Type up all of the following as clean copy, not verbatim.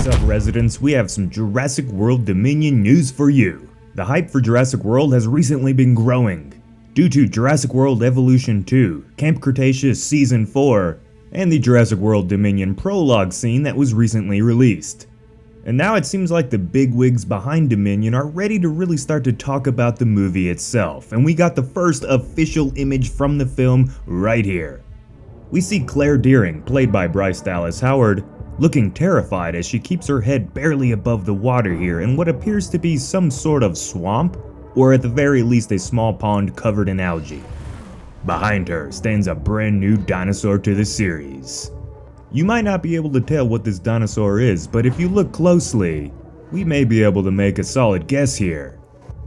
What's up, residents? We have some Jurassic World Dominion news for you. The hype for Jurassic World has recently been growing due to Jurassic World Evolution 2, Camp Cretaceous Season 4, and the Jurassic World Dominion prologue scene that was recently released. And now it seems like the bigwigs behind Dominion are ready to really start to talk about the movie itself, and we got the first official image from the film right here. We see Claire Dearing, played by Bryce Dallas Howard, looking terrified as she keeps her head barely above the water here in what appears to be some sort of swamp, or at the very least a small pond covered in algae. Behind her stands a brand new dinosaur to the series. You might not be able to tell what this dinosaur is, but if you look closely, we may be able to make a solid guess here.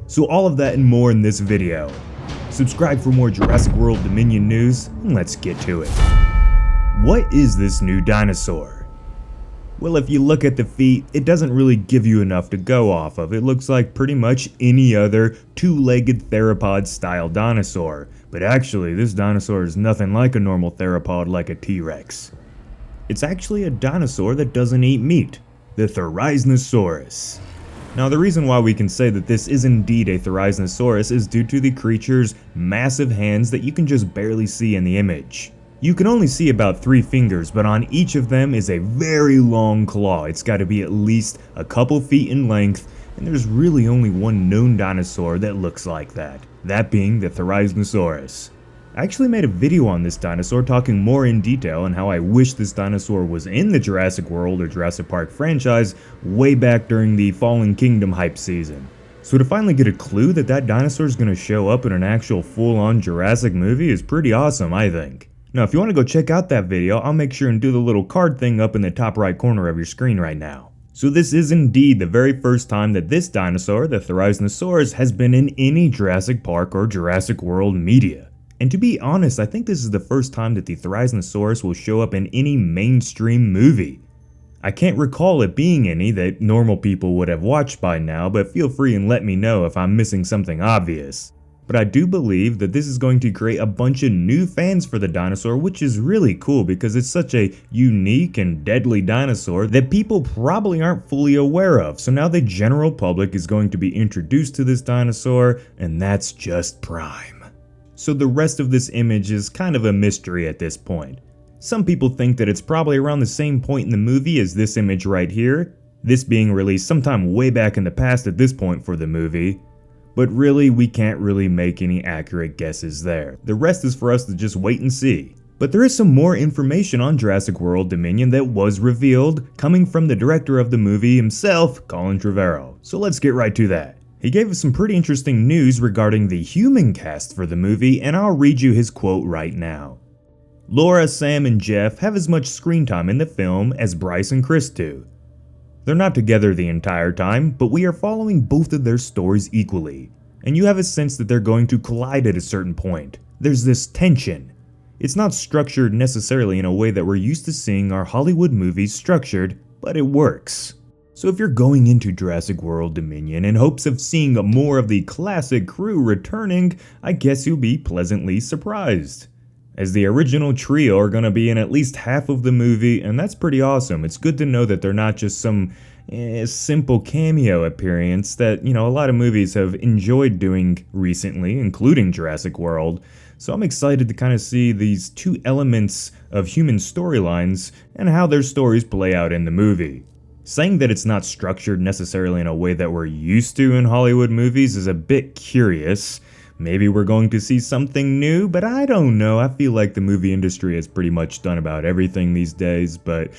So all of that and more in this video. Subscribe for more Jurassic World Dominion news, and let's get to it. What is this new dinosaur? Well, if you look at the feet, it doesn't really give you enough to go off of. It looks like pretty much any other two-legged theropod-style dinosaur. But actually, this dinosaur is nothing like a normal theropod like a T-Rex. It's actually a dinosaur that doesn't eat meat, the Theriznosaurus. Now, the reason why we can say that this is indeed a Theriznosaurus is due to the creature's massive hands that you can just barely see in the image. You can only see about 3 fingers, but on each of them is a very long claw. It's got to be at least a couple feet in length, and there's really only one known dinosaur that looks like that being the Theriznosaurus. I actually made a video on this dinosaur talking more in detail on how I wish this dinosaur was in the Jurassic World or Jurassic Park franchise way back during the Fallen Kingdom hype season. So to finally get a clue that that dinosaur is going to show up in an actual full-on Jurassic movie is pretty awesome, I think. Now, if you want to go check out that video, I'll make sure and do the little card thing up in the top right corner of your screen right now. So this is indeed the very first time that this dinosaur, the Theriznosaurus, has been in any Jurassic Park or Jurassic World media. And to be honest, I think this is the first time that the Theriznosaurus will show up in any mainstream movie. I can't recall it being any that normal people would have watched by now, but feel free and let me know if I'm missing something obvious. But I do believe that this is going to create a bunch of new fans for the dinosaur, which is really cool because it's such a unique and deadly dinosaur that people probably aren't fully aware of. So now the general public is going to be introduced to this dinosaur, and that's just prime. So the rest of this image is kind of a mystery at this point. Some people think that it's probably around the same point in the movie as this image right here, this being released sometime way back in the past at this point for the movie. But really, we can't really make any accurate guesses there. The rest is for us to just wait and see. But there is some more information on Jurassic World Dominion that was revealed, coming from the director of the movie himself, Colin Trevorrow. So let's get right to that. He gave us some pretty interesting news regarding the human cast for the movie, and I'll read you his quote right now. Laura, Sam, and Jeff have as much screen time in the film as Bryce and Chris do. They're not together the entire time, but we are following both of their stories equally, and you have a sense that they're going to collide at a certain point. There's this tension. It's not structured necessarily in a way that we're used to seeing our Hollywood movies structured, but it works. So if you're going into Jurassic World Dominion in hopes of seeing more of the classic crew returning, I guess you'll be pleasantly surprised, as the original trio are going to be in at least half of the movie, and that's pretty awesome. It's good to know that they're not just some simple cameo appearance that, a lot of movies have enjoyed doing recently, including Jurassic World. So I'm excited to kind of see these two elements of human storylines and how their stories play out in the movie. Saying that it's not structured necessarily in a way that we're used to in Hollywood movies is a bit curious. Maybe we're going to see something new, but I don't know. I feel like the movie industry has pretty much done about everything these days, but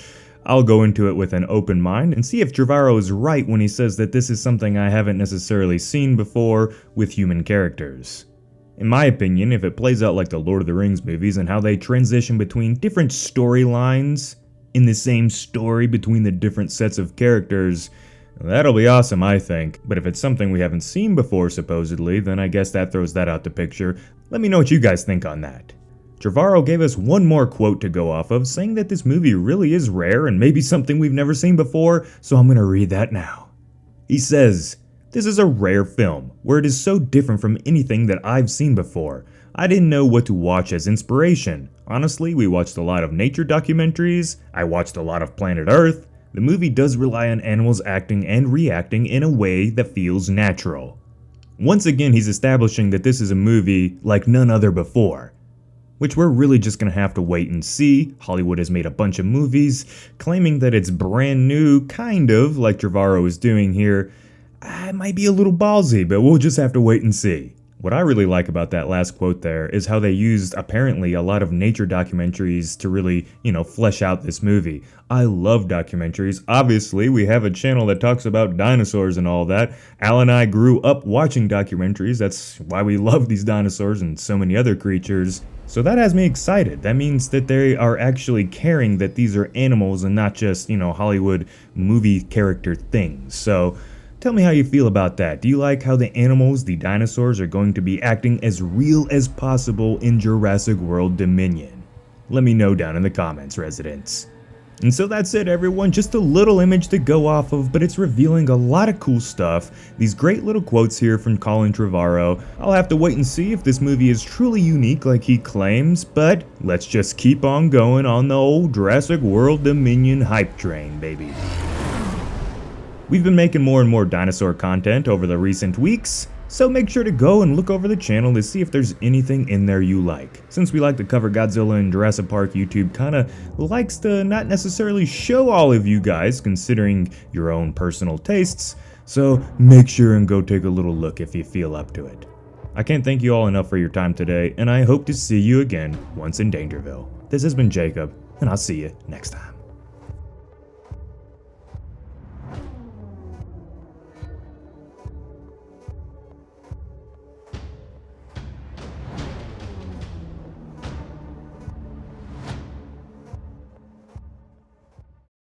I'll go into it with an open mind and see if Trevorrow is right when he says that this is something I haven't necessarily seen before with human characters. In my opinion, if it plays out like the Lord of the Rings movies and how they transition between different storylines in the same story between the different sets of characters, that'll be awesome, I think. But if it's something we haven't seen before, supposedly, then I guess that throws that out the picture. Let me know what you guys think on that. Trevorrow gave us one more quote to go off of, saying that this movie really is rare and maybe something we've never seen before, so I'm gonna read that now. He says, "This is a rare film, where it is so different from anything that I've seen before. I didn't know what to watch as inspiration. Honestly, we watched a lot of nature documentaries, I watched a lot of Planet Earth, The movie does rely on animals acting and reacting in a way that feels natural. Once again, he's establishing that this is a movie like none other before, which we're really just gonna have to wait and see. Hollywood has made a bunch of movies claiming that it's brand new, kind of like Trevorrow is doing here. It might be a little ballsy, but we'll just have to wait and see. What I really like about that last quote there is how they used apparently a lot of nature documentaries to really, flesh out this movie. I love documentaries. Obviously, we have a channel that talks about dinosaurs and all that. Al and I grew up watching documentaries. That's why we love these dinosaurs and so many other creatures. So that has me excited. That means that they are actually caring that these are animals and not just, Hollywood movie character things. So tell me how you feel about that. Do you like how the animals, the dinosaurs, are going to be acting as real as possible in Jurassic World Dominion? Let me know down in the comments, residents. And so that's it, everyone. Just a little image to go off of, but it's revealing a lot of cool stuff. These great little quotes here from Colin Trevorrow. I'll have to wait and see if this movie is truly unique like he claims, but let's just keep on going on the old Jurassic World Dominion hype train, baby. We've been making more and more dinosaur content over the recent weeks, so make sure to go and look over the channel to see if there's anything in there you like. Since we like to cover Godzilla and Jurassic Park, YouTube kinda likes to not necessarily show all of you guys, considering your own personal tastes, so make sure and go take a little look if you feel up to it. I can't thank you all enough for your time today, and I hope to see you again once in Dangerville. This has been Jacob, and I'll see you next time.